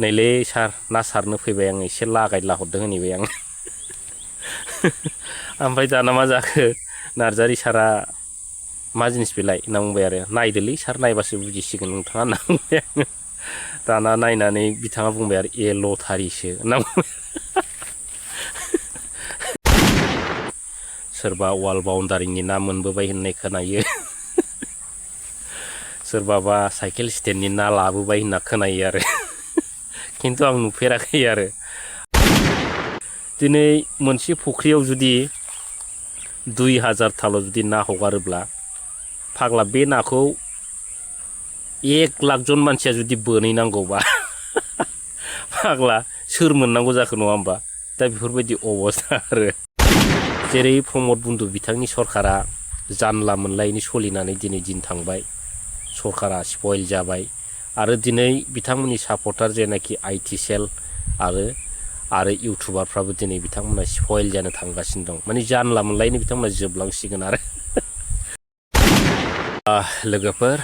नैलै सार ना सारनो फैबाय आं एसे लागायला हरदों होनैबाय आं ओमफ्राय दाना मा जाखो नार्जारि सारा मा जिनिस बेलाय होनना बुंबाय आरो नायदोलै सार नायबासो बुजिसिगोन नोंथाङा होनना बुंबाय आङो दाना नायनानै बिथाङा बुंबाय आरो ए लटारिसो होनना बुंबाय सोरबा वाल बाउन्डारिनि ना मोनबोबाय होननाय खोनायो सोरबाबा साइकेल स्टेन्डनि ना लाबोबाय होनना खोनायो आरो खिन्थु आं नुफेराखै आरो दिनै मोनसे फुख्रियाव जुदि 2000 जुदि ना हगारोब्ला फाग्ला बे नाखौ 1 लाख जन मानसिया जुदि बोनहैनांगौबा फाग्ला सोर मोननांगौ जाखो नङा होमबा दा बेफोरबायदि अबस्था आरो जेरै प्रमद बन्दु बिथांनि सरकारा जानला मोनलायैनो सोलिनानै दिनै दिन थांबाय सरकारा स्पइल जाबाय आरो दिनै बिथांमोननि सापर्टार जेनाखि आइटि सेल आरो इउटुबारफ्राबो दिनै बिथांमोना स्पइल जानो थांगासिनो दं माने जानला मोनलायैनो बिथांमोना जोबलांसिगोन आरो लोगोफोर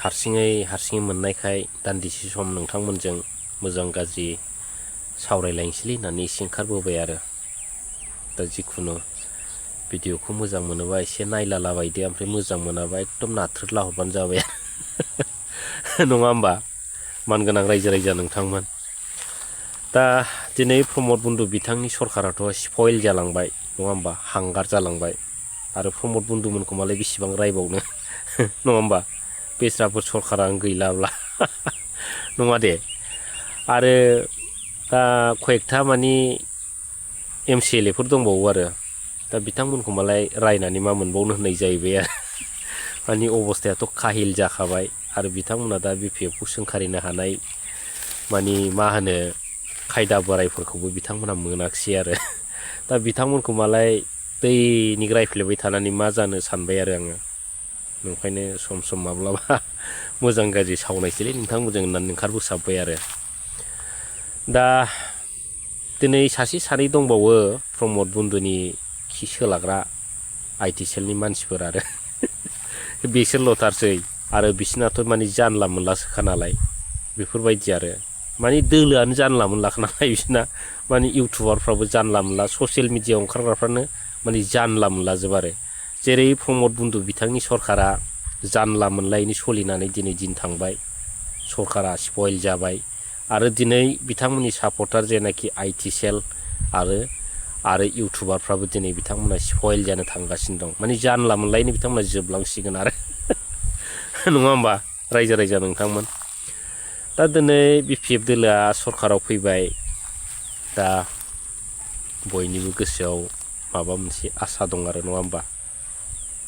हारसिङै मोननायखाय दान्दिसे सम नोंथांमोनजों मोजां गाज्रि सावरायलायनोसैलै होननानै एसे ओंखारबोबाय आरो दा जिखुनु भिडिअखौ मोजां मोनोबा एसे नायलालाबायदो ओमफ्राय मोजां मोनाबा एकदम नाथ्रोदला हरबानो जाबाय नङा होमबा मानगोनां रायजो राजा नोंथांमोन दा दिनै प्रमद बन्दु बिथांनि सरकाराथ' स्पइल जालांबाय नङा होमबा हांगार जालांबाय आरो प्रमद बन्दुमोनखौ मालाय बेसेबां रायबावनो नङा होमबा बेस्राफोर सरकारानो गैलाब्ला नङा दे आरो दा कयेकथा मानि MCLAफोर दंबावो आरो दा बिथांमोनखौ मालाय रायनानै मा मोनबावनो होननाय जाहैबाय आरो मानि अबस्थायाथ' काहिल जाखाबाय आरो बिथांमोना दा BPFखौ सोंखारिनो हानाय मानि मा होनो खायदा बोरायफोरखौबो बिथांमोना मोनाखिसै आरो दा बिथांमोनखौ मालाय दैनिक रायफ्लेबाय थानानै मा जानो सानबाय आरो आङो ओंखायनो सम माब्लाबा मोजां गाज्रि सावनायसैलै नोंथांमोनजों होननानै ओंखारबोसाबबाय आरो दा दिनै सासे सानै दंबावो प्रमद बन्दुनि खि सोलाग्रा आइटि सेलनि मानसिफोर आरो बिसोरल'थारसै आरो बिसिनाथ' माने जानला मोनलासोखा नालाय बेफोरबायदि आरो माने दोलोआनो जानला मोनलाखा नालाय बिसिना माने इउटुबारफ्राबो जानला मोनला ससियेल मिडियाआव ओंखारग्राफ्रानो माने जानला मोनलाजोब आरो जेरै प्रमद बन्दु बिथांनि सरकारा जानला मोनलायैनो सोलिनानै दिनै दिन थांबाय सरकारा स्पइल जाबाय आरो दिनै बिथांमोननि सापर्टार जेनाखि आइटि सेल आरो इउटुबारफ्राबो दिनै बिथांमोना स्पइल जानो थांगासिनो दं माने जानला मोनलायैनो बिथांमोना जोबलांसिगोन आरो नङा होमबा रायजो राजा नोंथांमोन दा दिनै BPF दोलोआ सरकाराव फैबाय दा बयनिबो गोसोआव माबा मोनसे आसा दं आरो नङा होमबा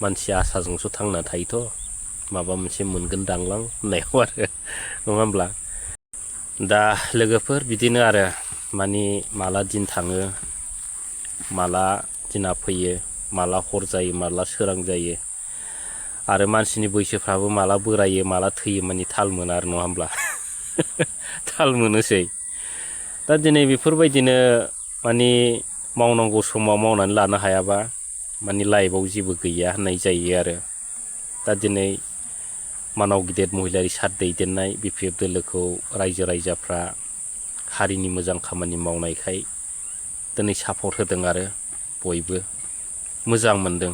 मानसिया आसाजोंसो थांना थायोथ' माबा मोनसे मोनगोन दांलां होननायाव आरो नङा होमब्ला दा लोगोफोर बिदिनो आरो मानि माला दिन थाङो माला दिना फैयो माला हर जायो माला सोरां जायो आरो मानसिनि बैसोफ्राबो माला बोरायो माला थैयो मानि थाल मोना आरो नङा होमब्ला थाल मोनोसै दा दिनै बेफोरबायदिनो मानि मावनांगौ समाव मावनानै लानो हायाबा मानि लाइफआव जेबो गैया होननाय जायो आरो दा दिनै मानाव गिदिर महिलारि साद दैदेननाय BPF दोलोखौ रायजो राजाफ्रा हारिनि मोजां खामानि मावनायखाय दिनै सापर्ट होदों आरो बयबो मोजां मोनदों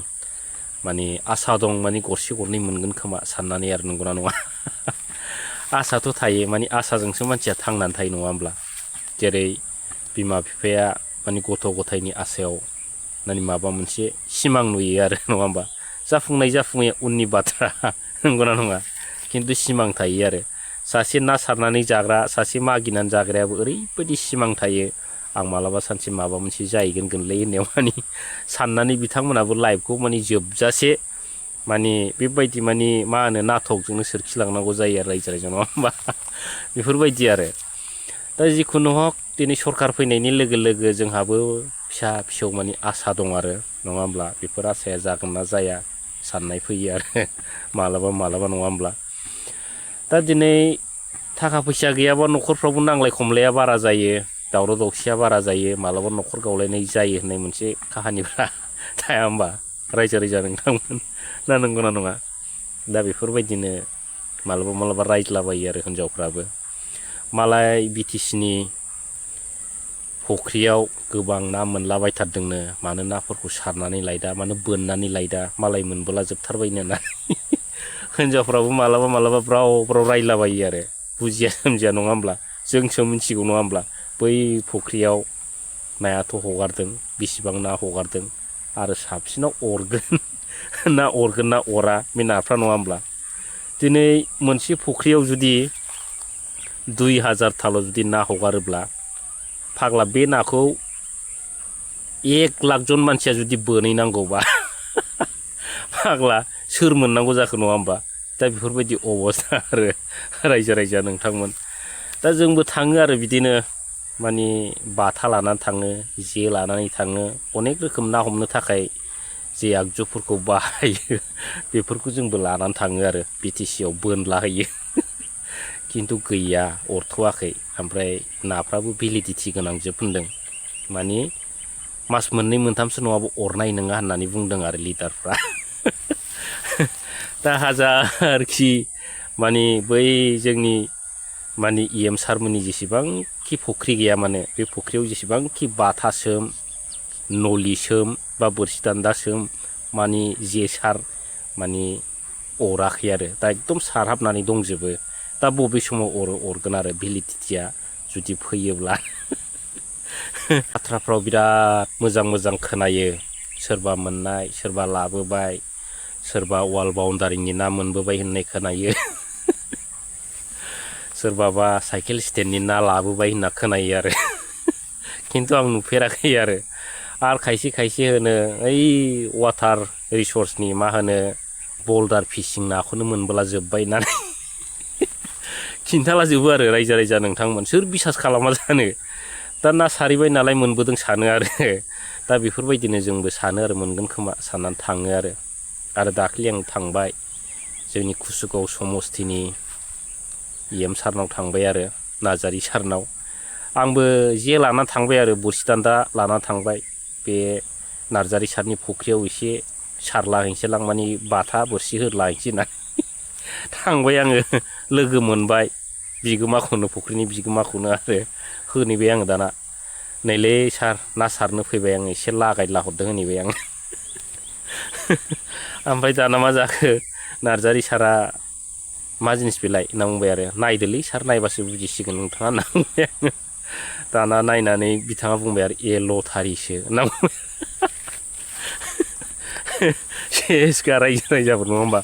माने आसा दं माने गरसे गरनै मोनगोन खोमा साननानै आरो नंगौना नङा आसाथ' थायो माने आसाजोंसो मानसिया थांनानै थायो नङा होमब्ला जेरै बिमा बिफाया माने गथ' गथायनि आसायाव माने माबा मोनसे सिमां नुयो आरो नङा होमबा जाफुङै उननि बाथ्रा नंगौना नङा खिन्थु सिमां थायो आरो सासे ना सारनानै जाग्रा सासे मागिनानै जाग्रायाबो ओरैबायदि सिमां थायो आं मालाबा सानसे माबा मोनसे जाहैगोनलै होननायाव माने साननानै बिथांमोनाबो लाइफखौ माने जोबजासे माने बेबायदि माने मा होनो नाटकजोंनो सोरखिलांनांगौ जायो आरो रायजो राजा नङा होमबा बेफोरबायदि आरो दा जिखुनु हक दिनै सरकार फैनायनि लोगो लोगो जोंहाबो फिसा फिसौ माने आसा दं आरो नङा होमब्ला बेफोर आसाया जागोन ना जाया साननाय फैयो आरो मालाबा नङा होमब्ला दा दिनै थाखा फैसा गैयाबा न'खरफ्रावबो नांलाय खमलाया बारा जायो दावराव दावसिया बारा जायो मालाबा न'खर गावलायनाय जायो होननाय मोनसे काहानिफ्रा थाया होमबा रायजो राजा नोंथांमोन ना नंगौना नङा दा बेफोरबायदिनो मालाबा रायज्लाबायो आरो हिनजावफ्राबो मालाय बिटिसिनि फुख्रियाव गोबां ना मोनलाबायथारदोंनो मानो नाफोरखौ सारनानै लायदा मानो बोननानै लायदा मालाय मोनबोला जोबथारबायनो ना हिनजावफ्राबो मालाबा मालाबा ब्राव ब्राव रायलाबायो आरो बुजिया सोमजिया नङा होमब्ला जोंसो मिथिगौ नङा होमब्ला बै फुख्रियाव नायाथ' हगारदों बेसेबां ना हगारदों आरो साबसिनाव अरगोन ना अरगोन ना अरा बे नाफ्रा नङा होमब्ला दिनै मोनसे फुख्रियाव जुदि 2000 जुदि ना हगारोब्ला फाग्ला बे नाखौ 1 लाख जन मानसिया जुदि बोनहैनांगौबा फाग्ला सोर मोननांगौ जाखो नङा होमबा दा बेफोरबायदि अबस्था आरो रायजो राजा नोंथांमोन दा जोंबो थाङो आरो बिदिनो माने बाथा लानानै थाङो जे लानानै थाङो अनेक रोखोम ना हमनो थाखाय जे आगजुफोरखौ बाहायो बेफोरखौ जोंबो लानानै थाङो आरो बिटिसियाव बोनला होयो खिन्थु गैया अरथ'वाखै ओमफ्राय नाफ्राबो भेलिडिटि गोनां जोब होनदों माने मास मोननै मोनथामसो नङाबा अरनाय नङा होननानै बुंदों आरो लिडारफ्रा दा हाजारखि माने बै जोंनि माने EM सारमोननि जेसेबांखि फुख्रि गैया माने बे फुख्रियाव जेसेबांखि बाथा सोम नलि सोम बा बोरसि दान्दा सोम माने जे सार माने अराखै आरो दा एकदम सारहाबनानै दंजोबो दा बबे समाव अरगोन आरो भेलिडिटिया जुदि फैयोब्ला बाथ्राफ्राव बिराद मोजां मोजां खोनायो सोरबा मोननाय सोरबा लाबोबाय सोरबा वाल बाउन्डारिनि ना मोनबोबाय होननाय खोनायो सोरबाबा साइकेल स्टेन्डनि ना लाबोबाय होनना खोनायो आरो खिन्थु आं नुफेराखै आरो खायसे खायसे होनो ओइ वाटार रिसर्सनि मा होनो बल्डार फिशिं नाखौनो मोनबोला जोब्बाय होननानै खिन्थाला जोबो आरो रायजो राजा नोंथांमोन सोर बिसास खालामा जानो दा ना सारैबाय नालाय मोनबोदों सानो आरो दा बेफोरबायदिनो जोंबो सानो आरो मोनगोन खोमा साननानै थाङो आरो दाख्लि आं थांबाय जोंनि कुसुगाव समस्थिनि EM सारनाव थांबाय आरो नार्जारि सारनाव आंबो जे लाना थांबाय आरो बोरसि दान्दा लाना थांबाय बे नार्जारि सारनि फुख्रियाव एसे सारलाहैनोसै लां माने बाथा बोरसि होलाहैनोसै होनना थांबाय आङो लोगो मोनबाय बिगोमाखौनो फुख्रिनि बिगोमाखौनो आरो होनैबाय आङो दाना नैलै सार ना सारनो फैबाय आङो एसे लागायला हरदों होनैबाय आङो ओमफ्राय दाना मा जाखो नार्जारि सारा मा जिनिस बेलाय होनना बुंबाय आरो नायदोलै सार नायबासो बुजिसिगोन नोंथाङा होनना बुंबाय आङो दाना नायनानै बिथाङा बुंबाय आरो लटारिसो होनना बुंबाय सेसखा रायजो राजाबो नङा होमबा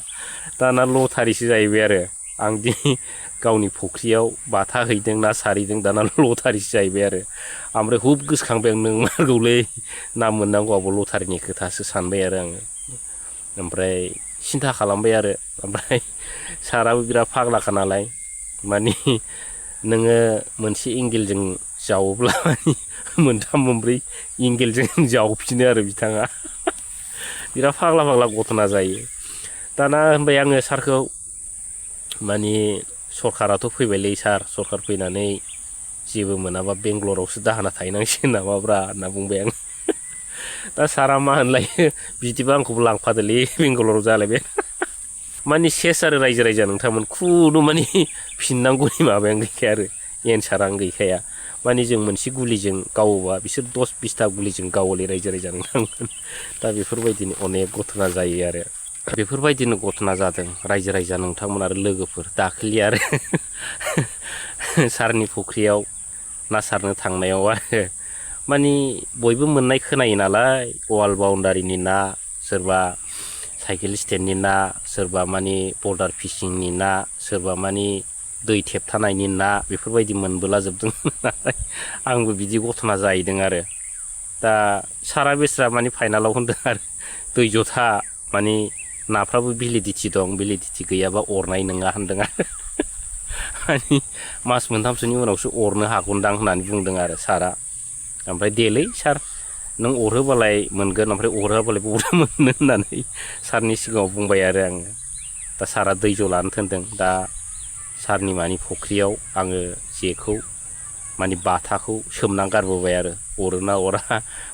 दाना लटारिसो जाहैबाय आरो आं दिनै गावनि फुख्रियाव बाथा हैदों ना सारहैदों दाना लटारिसो जाहैबाय आरो ओमफ्राय हुब गोसोखांबाय आं नों मारगौलै ना मोननांगौआबो लटारिनि खोथासो सानबाय आरो आङो ओमफ्राय सिन्था खालामबाय आरो ओमफ्राय साराबो बिराद फाग्लाखा नालाय माने नोङो मोनसे एंगेलजों जावोब्ला मोनथाम मोनब्रै एंगेलजों जावफिनो आरो बिथाङा बिराद फाग्ला फाग्ला घटना जायो दाना होनबाय आङो सारखौ माने सरखाराथ' फैबायलै सार सरखार फैनानै जेबो मोनाबा बेंगलरावसो दाहोना थाहैनांसिगोन नामाब्रा होनना बुंबाय आं दा सारा मा होनलायो बिदिबा आंखौबो लांफादोलै बेंगलराव जालायबाय माने सेस आरो रायजो राजा नोंथांमोन खुनु माने फिननांगौनि माबायानो गैखाया आरो एन्सारानो गैखाया माने जों मोनसे गुलिजों गावोबा बिसोर 10-20टा गुलिजों गावोलै रायजो राजा नोंथांमोन दा बेफोरबायदिनो अनेक घटना जायो आरो बेफोरबायदिनो घटना जादों रायजो राजा नोंथांमोन आरो लोगोफोर दाख्लि आरो सारनि फुख्रियाव ना सारनो थांनायाव आरो माने बयबो मोननाय खोनायो नालाय वाल बाउन्डारिनि ना सोरबा साइकेल स्टेन्डनि ना सोरबा माने बर्डार फिशिंनि ना सोरबा माने दै थेबथानायनि ना बेफोरबायदि मोनबोला जोबदों नालाय आंबो बिदि घटना जाहैदों आरो दा सारा बेस्रा माने फाइनालाव होनदों आरो दै जथा माने नाफ्राबो भेलिडिटि दं भेलिडिटि गैयाबा अरनाय नङा होनदों आरो माने मास मोनथामसोनि उनावसो अरनो हागोनदां होननानै बुंदों आरो सारा ओमफ्राय देलै सार नों अरहोबालाय मोनगोन ओमफ्राय अरहोबालाय बबेयाव मोननो होननानै सारनि सिगाङाव बुंबाय आरो आङो दा सारा दैज' लानो थिनदों दा सारनि माने फुख्रियाव आङो जेखौ माने बाथाखौ सोमना गारबोबाय आरो अरोना अरा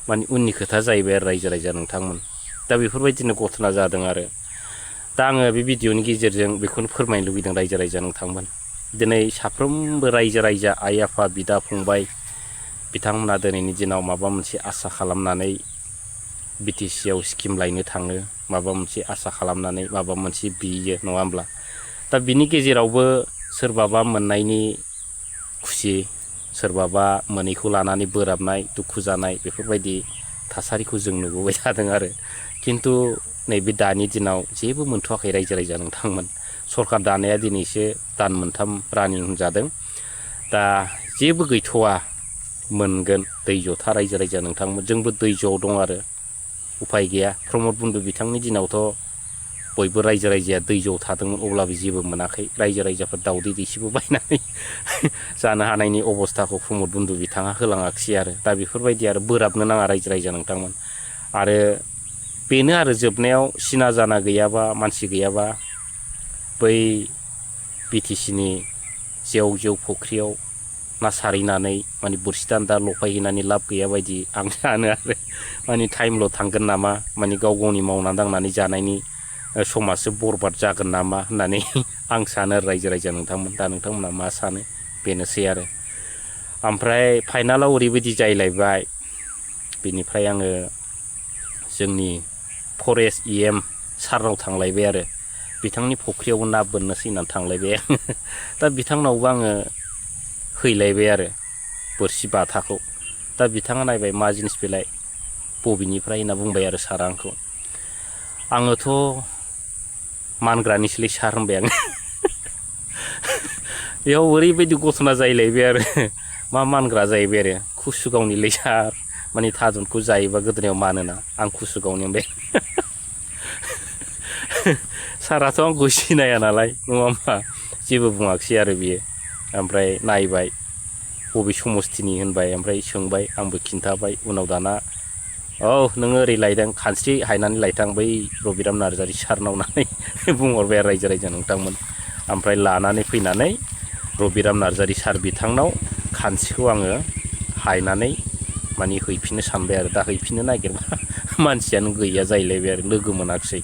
माने उननि खोथा जाहैबाय आरो रायजो राजा नोंथांमोन दा बेफोरबायदिनो घटना जादों आरो दा आङो बे भिडिअनि गेजेरजों बेखौनो फोरमायनो लुबैदों रायजो राजा नोंथांमोन दिनै साफ्रोमबो रायजो राजा आइ आफा बिदा फंबाय बिथांमोना दिनैनि दिनाव माबा मोनसे आसा खालामनानै BTCआव स्किम लायनो थाङो, माबा मोनसे आसा खालामनानै माबा मोनसे बियो नङा होमब्ला? दा बिनि गेजेरावबो सोरबाबा मोननायनि खुसि, सोरबाबा मोनैखौ लानानै बोराबनाय दुखु जानाय बेफोरबायदि थासारिखौ जों नुबोबाय थादों आरो। खिन्थु नैबे दानि दिनाव जेबो मोनथ'वाखै रायजो राजा नोंथांमोन। सरखार दानाया दिनैसो दान मोनथाम रानिं होनजादों। दा जेबो गैथ'वा, मोनगोन दैज'था रायजो राजा नोंथांमोन। जोंबो दैज'आव दं आरो उफाय गैया। प्रमद बन्धु बिथांनि दिनावथ' बयबो रायजो राजाया दैज'आव थादोंमोन, अब्लाबो जेबो मोनाखै। रायजो राजाफोर दाउदै दैसेबो बायनानै जानो हानायनि अबस्थाखौ प्रमद बन्धु बिथाङा होलाङाखिसै आरो। दा बेफोरबायदि आरो बोराबनो नाङा रायजो राजा नोंथांमोन। आरो बेनो आरो जोबनायाव सिना जाना गैयाबा, मानसि गैयाबा बै BTCनि जेव जेव फुख्रियाव ना सारहैनानै माने बोरसि दान्दा लफायहैनानै लाब गैया बायदि आं सानो आरो। माने टाइमल' थांगोन नामा, माने गाव गावनि मावना दांनानै जानायनि समाजसो बरबाद जागोन नामा होननानै आं सानो रायजो राजा नोंथांमोन। दा नोंथांमोना मा सानो बेनोसै आरो। ओमफ्राय फाइनालाव ओरैबायदि जायलायबाय, बेनिफ्राय आङो जोंनि फरेस्ट EM सारनाव थांलायबाय आरो। बिथांनि फुख्रियावबो ना बोननोसै होननानै थांलायबाय आङो। दा बिथांनावबो आङो हैलायबाय आरो बोरसि बाथाखौ। दा बिथाङा नायबाय मा जिनिस बेलाय, बबेनिफ्राय होनना बुंबाय आरो सारा आंखौ। आङोथ' मानग्रानिसोलै सार होनबाय आङो। बेयाव ओरैबायदि घटना जायलायबाय आरो। मा मानग्रा जाहैबाय आरो, कुसुगावनिलै सार, माने थादुनखौ जायोबा गोदोनायाव मानोना, आं कुसुगावनि होनबाय। साराथ' आंखौ सिनाया नालाय नङा होमबा, जेबो बुङाखिसै आरो बियो। ओमफ्राय नायबाय बबे समस्थिनि होनबाय, ओमफ्राय सोंबाय, आंबो खिन्थाबाय। उनाव दाना औ नोङो ओरै लायदों, खानस्रि हायनानै लायथां बै रबिराम नार्जारि सारनाव होननानै बुंहरबाय आरो रायजो राजा नोंथांमोन। ओमफ्राय लानानै फैनानै रबिराम नार्जारि सार बिथांनाव खानस्रिखौ आङो हायनानै माने हैफिननो सानबाय आरो। दा हैफिननो नागिरबा मानसियानो गैया जाहैलायबाय आरो, लोगो मोनाखिसै,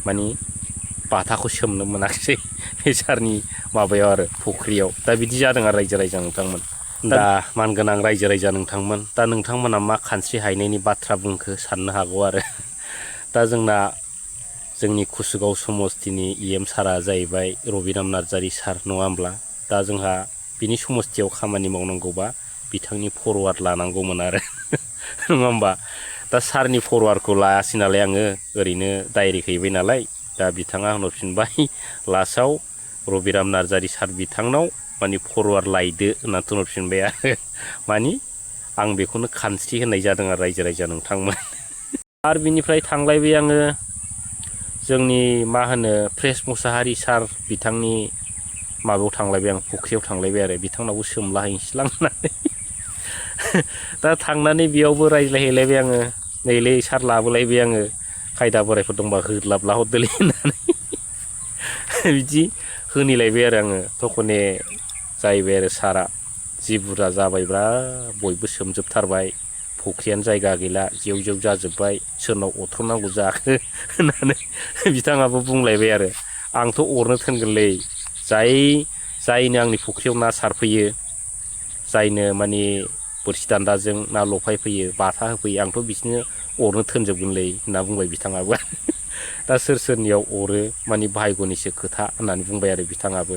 माने बाथाखौ सोमनो मोनाखिसै बे सारनि माबायाव आरो फुख्रियाव। दा बिदि जादों आरो रायजो राजा नोंथांमोन। दा मानगोनां रायजो राजा नोंथांमोन, दा नोंथांमोना मा खानस्रि हायनायनि बाथ्रा बुंखो साननो हागौ आरो। दा जोंनि कुसुगाव समस्थिनि EM सारा जाहैबाय रबिराम नार्जारि सार नङा होमब्ला? दा जोंहा बिनि समस्थियाव खामानि मावनांगौबा बिथांनि फरवार्ड लानांगौमोन आरो नङा होमबा? दा सारनि फरवार्डखौ लायासै नालाय आङो, ओरैनो डाइरेक्ट हैबाय नालाय। दा बिथाङा होनहरफिनबाय लास्टआव रबिराम नार्जारि सार बिथांनाव माने फरवार्ड लायदो होनना थिनहरफिनबाय आरो। माने आं बेखौनो खानस्रि होननाय जादों आरो रायजो राजा नोंथांमोन। आरो बिनिफ्राय थांलायबाय आङो जोंनि मा होनो प्रेस मुसाहारि सार बिथांनि माबायाव थांलायबाय आं, फुख्रियाव थांलायबाय आरो। बिथांनावबो सोमलाहैनोसैलां होननानै दा थांनानै बेयावबो रायज्लायहैलायबाय आङो। नैलै सार लाबोलायबाय आङो, खायदा बोरायफोर दंबा होद्लाबला हरदोलै होननानै बिदि होनैलायबाय आरो आङो। थखने जाहैबाय आरो सारा, जि बुरजा जाबायब्रा, बयबो सोमजोबथारबाय, फुख्रियानो जायगा गैला, जेव जेव जाजोब्बाय, सोरनाव अरथ्र'नांगौ जाखो होननानै बिथाङाबो बुंलायबाय आरो। आंथ' अरनो थोनगोनलै, जायनो आंनि फुख्रियाव ना सारफैयो, जायनो माने बोरसि दान्दाजों ना लफायफैयो, बाथा होफैयो, आंथ' बिसोरनो अरनो थोनजोबगोनलै होनना बुंबाय बिथाङाबो। दा सोरनियाव अरो माने भायग'निसो खोथा होननानै बुंबाय आरो बिथाङाबो।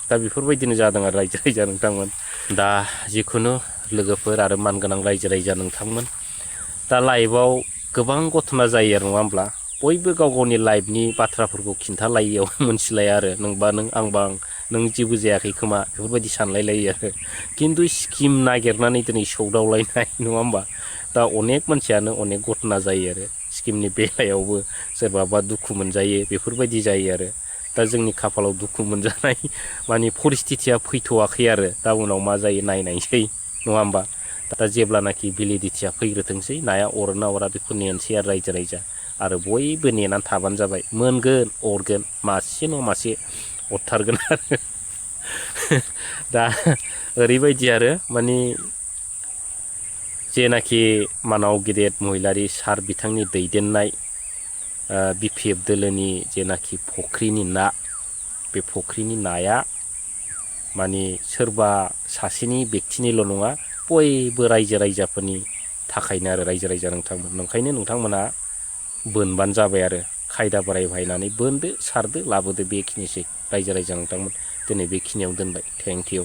दा बेफोरबायदिनो जादों आरो रायजो राजा नोंथांमोन। दा जिखुनु लोगोफोर आरो मानगोनां रायजो राजा नोंथांमोन, दा लाइफआव गोबां घटना जायो आरो नङा होमब्ला? बयबो गाव गावनि लाइफनि बाथ्राफोरखौ खिन्थालायियाव मोनथिलाया आरो, नोंबा नों आंबा आं, नों जेबो जायाखै खोमा बेफोरबायदि सानलायलायो आरो। खिन्थु स्किम नागिरनानै दिनै सौदावलायनाय नङा होमबा? दा अनेक मानसियानो अनेक घटना जायो आरो। स्किमनि बेलायावबो सोरबाबा दुखु मोनजायो, बेफोरबायदि जायो आरो। दा जोंनि खाफालाव दुखु मोनजानाय माने परिस्थितिया फैथ'वाखै आरो। दा उनाव मा जायो नायनायसै नङा होमबा? दा जेब्लानाखि भेलिडिटिया फैग्रोथोंसै, नाया अरोना अरा बेखौ नेनोसै आरो रायजो राजा। आरो बयबो नेनानै थाबानो जाबाय, मोनगोन अरगोन, मासे नङा मासे अरथारगोन आरो। दा ओरैबायदि आरो माने जेनाखि मानाव गेदेर महिलारि सार बिथांनि दैदेननाय BPF दोलोनि जेनाखि फुख्रिनि ना, बे फुख्रिनि नाया माने सोरबा सासेनि बेक्तिनिल' नङा बयबो रायजो राजाफोरनि थाखायनो आरो रायजो राजा नोंथांमोन ओंखायनो नोंथांमोना बोनबानो जाबाय आरो खायदा बोराय बाहायनानै बोनदो सारदो लाबोदो बेखिनिसै रायजो राजा नोंथांमोन दिनै बेखिनियाव दोनबाय थेंक इउ।